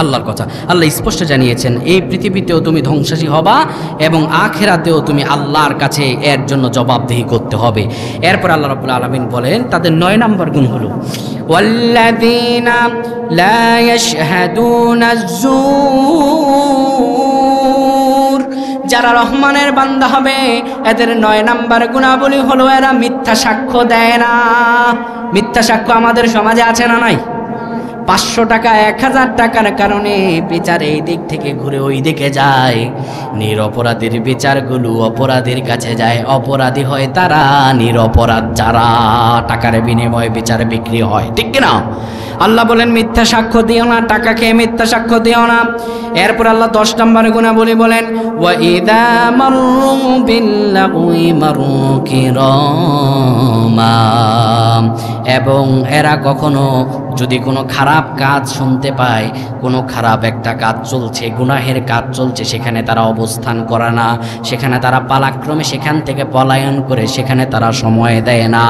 আল্লাহর কথা। আল্লাহ স্পষ্ট জানিয়েছেন এই পৃথিবীতেও তুমি ধ্বংসাসী হবা এবং আখিরাতেও তুমি আল্লাহর কাছে এর জন্য জবাবদিহি করতে হবে। এরপর আল্লাহ রাব্বুল আলামিন বলেন তাদের 9 নম্বর গুণ হলো ওয়াল্লাযীনা লা ইয়াশহাদুনা আয-যুর, যারা রহমানের বান্দা হবে এদের 9 নম্বর গুণাবলী হলো এরা মিথ্যা সাক্ষ্য দেয় না। মিথ্যা সাক্ষ্য আমাদের সমাজে আছে না নাই? 500 টাকা 1000 টাকার কারণে বিচার এই দিক থেকে ঘুরে ওই দিকে যায়। নিরপরাধীর বিচারগুলো অপরাধীর কাছে যায়, অপরাধী হয় তারা, নিরপরাধ যারা। টাকার বিনিময়ে বিচার বিক্রি হয়, ঠিক কিনা? আল্লাহ বলেন মিথ্যা সাক্ষ্য দিও না, টাকা খেয়ে মিথ্যা সাক্ষ্য দিও না। এরপর আল্লাহ 10 নম্বর গুণাবলী বলেন ওয়া ইযা মাররু বিল্লাগwi মাররু কিরামা, এবং এরা কখনো যদি কোনো খারাপ কাজ শুনতে পায়, কোনো খারাপ একটা কাজ চলছে, গুনাহের কাজ চলছে, সেখানে তারা অবস্থান করে না, সেখানে তারা পালাক্রমে সেখান থেকে পলায়ন করে সেখানে তারা সময় দেয় না।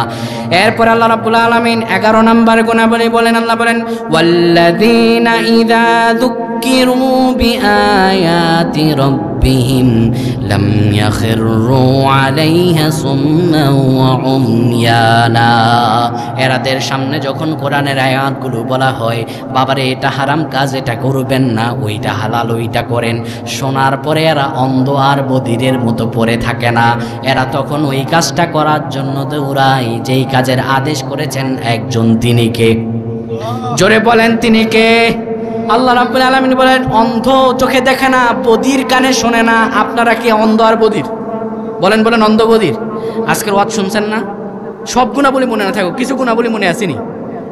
এরপর আল্লাহ রাব্বুল আলামিন 11 নম্বর গুণাবলী বলেন, আল্লাহ বলেন ওয়াল্লাযীনা ইযা যুক্কিরু বিআয়াতি রাব্বিহিম লাম ইয়াখিরু আলাইহা সুম্মান ওয়া উময়ানা, এরাদের সামনে যখন কোরআনের আয়াতগুলো বলা হয়, বাবারে এটা হারাম কাজ, এটা করবেন না, ওইটা হালাল, ওইটা করেন, শোনার পরে এরা অন্ধ আর বধিরের মতো পড়ে থাকে না। এরা তখন ওই কাজটা করার জন্য দৌড়ায় যেই কাজের আদেশ করেছেন একজন, তিনি কে? জোরে বলেন তিনি কে? আল্লাহ রাব্বুল আলামিন বলেন অন্ধ চোখে দেখে না, বধির কানে শোনে না। আপনারা কি অন্ধ আর বধির? বলেন বলেন, অন্ধ বধির। আজকের ওয়াজ শুনছেন না? সব গুণাবলী মনে না থাকো, কিছু গুণাবলী মনে আসেনি।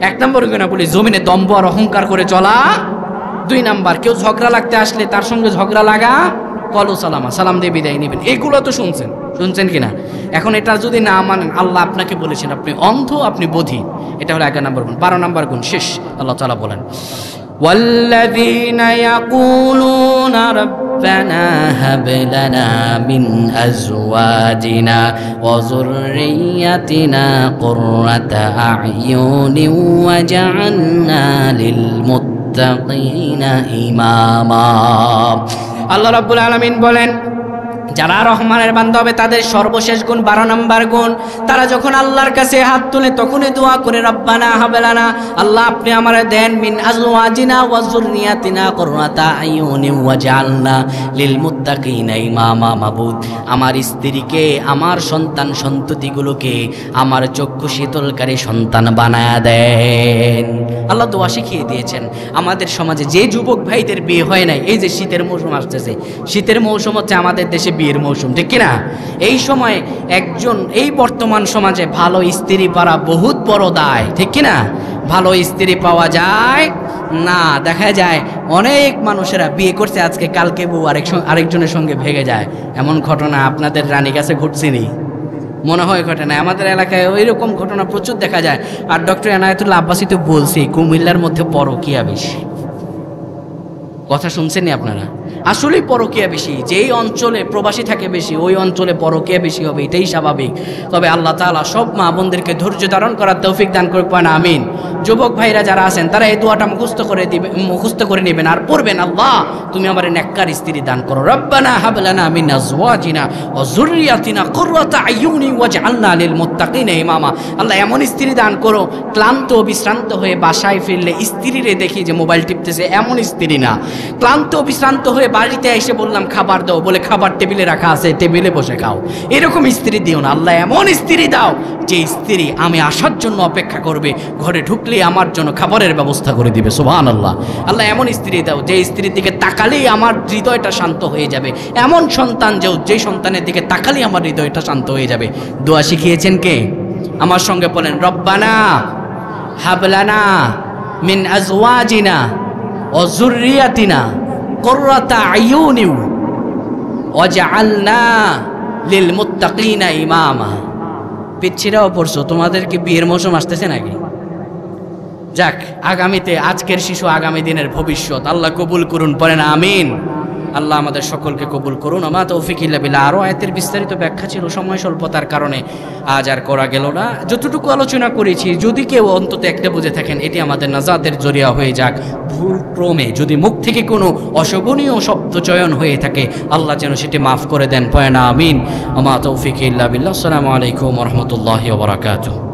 1 নম্বর গুণাবলী জমিনে দম্ভ আর অহংকার করে চলা। 2 নাম্বার কেউ ঝগড়া লাগতে আসলে তার সঙ্গে ঝগড়া লাগা, কলু সালামা, সালাম দিয়ে বিদায় নেবেন। এগুলো তো শুনছেন কিনা? এখন এটা যদি না মানেন, আল্লাহ আপনাকে বলেছেন আপনি অন্ধ, আপনি বধির। এটা হলো 11 নম্বর গুণ। 12 নম্বর গুণ শেষ। আল্লাহ তাআলা বলেন ওয়াল্লাযীনা ইয়াকুলুনা রাব্বানা হাব লানা মিন আজওয়াজিনা ওয়া যুররিয়্যাতিনা কুররাতা আ'য়ুনিন ওয়াজআলনা লিল মুত্তাকিনা ইমামা। আল্লাহ রাব্বুল আলামিন বলেন যারা রহমানের বান্দা হবে তাদের সর্বশেষ গুণ 12 নম্বর গুণ, তারা যখন আল্লাহর কাছে হাত তুলে তখনই দোয়া করে রব্বানা হাবলানা, আল্লাহ আপনি আমারে দেন মিন আজওয়াজিনা ওয়া যুররিয়াতিনা কুররাতা আইয়ুনি ওয়াজআলনা লিল মুত্তাকিনা ইমামা। মাবুদ, আমার স্ত্রীকে, আমার সন্তান সন্ততিগুলোকে আমার চক্ষু শীতলকারী সন্তান বানায়া দেন। আল্লাহ দোয়া শিখিয়ে দিয়েছেন। আমাদের সমাজে যে যুবক ভাইদের বিয়ে হয় নাই, এই যে শীতের মৌসুম আসতেছে, শীতের মৌসুম হচ্ছে আমাদের দেশে বিয়ের মৌসুম, ঠিক কিনা? এই সময় একজন, এই বর্তমান সমাজে ভালো স্ত্রী পাওয়া বহুত বড় দায়, ঠিক কিনা? ভালো স্ত্রী পাওয়া যায় না, দেখা যায় অনেক মানুষেরা বিয়ে করছে আজকে, কালকে বউ আরেকজনের সঙ্গে ভেগে যায়। এমন ঘটনা আপনাদের রানী কাছে ঘটছেনি? মনে হয় ঘটে না। আমাদের এলাকায় ওই রকম ঘটনা প্রচুর দেখা যায়। আর ডক্টর এনায়েতুল্লাহ আব্বাসী তো বলছি কুমিল্লার মধ্যে পরকীয়া বেশি। কথা শুনছেননি আপনারা? আসলেই পরকীয়া বেশি। যেই অঞ্চলে প্রবাসী থাকে বেশি, ওই অঞ্চলে পরকীয়া বেশি হবে, এটাই স্বাভাবিক। তবে আল্লাহ তাআলা সব মা বোনদেরকে ধৈর্য ধারণ করার তৌফিক দান করুক, না আমিন। যুবক ভাইরা যারা আছেন তারা এই দোয়াটা মুখস্থ করে নেবেন আর পড়বেন, আল্লাহ তুমি আমার নেককার স্ত্রী দান করো। রব্বানা হাবলানা মিন আজওয়াজিনা ওয়া যুররিয়াতিনা কুররাতা আইয়ুনি ওয়াজআলনা লিল মুত্তাকিনা ইমামা। আল্লাহ এমন স্ত্রী দান করো, ক্লান্ত বিশ্রান্ত হয়ে বাসায় ফিরলে স্ত্রীরে দেখি যে মোবাইল টিপতেছে, এমন স্ত্রী না। ক্লান্ত বিশ্রান্ত হয়ে বাড়িতে এসে বললাম খাবার দাও, বলে খাবার টেবিলে রাখা আছে, টেবিলে বসে খাও। এরকম স্ত্রী দিও না। আল্লাহ এমন স্ত্রী দাও যে স্ত্রী আমি আসার জন্য অপেক্ষা করবে, ঘরে ঢুকলে আমার জন্য খাবারের ব্যবস্থা করে দিবে। সুবহানাল্লাহ। আল্লাহ এমন স্ত্রী দাও যে স্ত্রীর দিকে তাকালেই আমার হৃদয়টা শান্ত হয়ে যাবে। এমন সন্তান যে সন্তানের দিকে তাকালেই আমার হৃদয়টা শান্ত হয়ে যাবে। দোয়া শিখিয়েছেন কে? আমার সঙ্গে বলেন, রব্বানা হাবলানা মিন আজওয়াজিনা ওয়া যুররিয়াতিনা কুররাতা আইয়ুনি ওয়াজআলনা লিল মুত্তাকিনা ইমামা। পিচ্ছিরাও পড়ছো, তোমাদেরকে বিয়ের মৌসুম আসতেছে নাকি? যাক, আগামীতে আজকের শিশু আগামী দিনের ভবিষ্যৎ। আল্লাহ কবুল করুন, পড়েন আমিন। আল্লাহ আমাদের সকলকে কবুল করুন। আমা তৌফিক ইল্লা বিল্লাহ। আরও আয়াতের বিস্তারিত ব্যাখ্যা ছিল, সময় স্বল্পতার কারণে আজ আর করা গেল না। যতটুকু আলোচনা করেছি, যদি কেউ অন্তত একটা বুঝে থাকেন, এটি আমাদের নাজাতের জরিয়া হয়ে যাক। ভুল ক্রমে যদি মুখ থেকে কোনো অশোভনীয় শব্দ চয়ন হয়ে থাকে, আল্লাহ যেন সেটি মাফ করে দেন, পড়েন আমিন। আমা তৌফিক ইল্লা বিল্লাহ। আসসালামু আলাইকুম ওয়া রাহমাতুল্লাহি ওয়া বারাকাতুহু।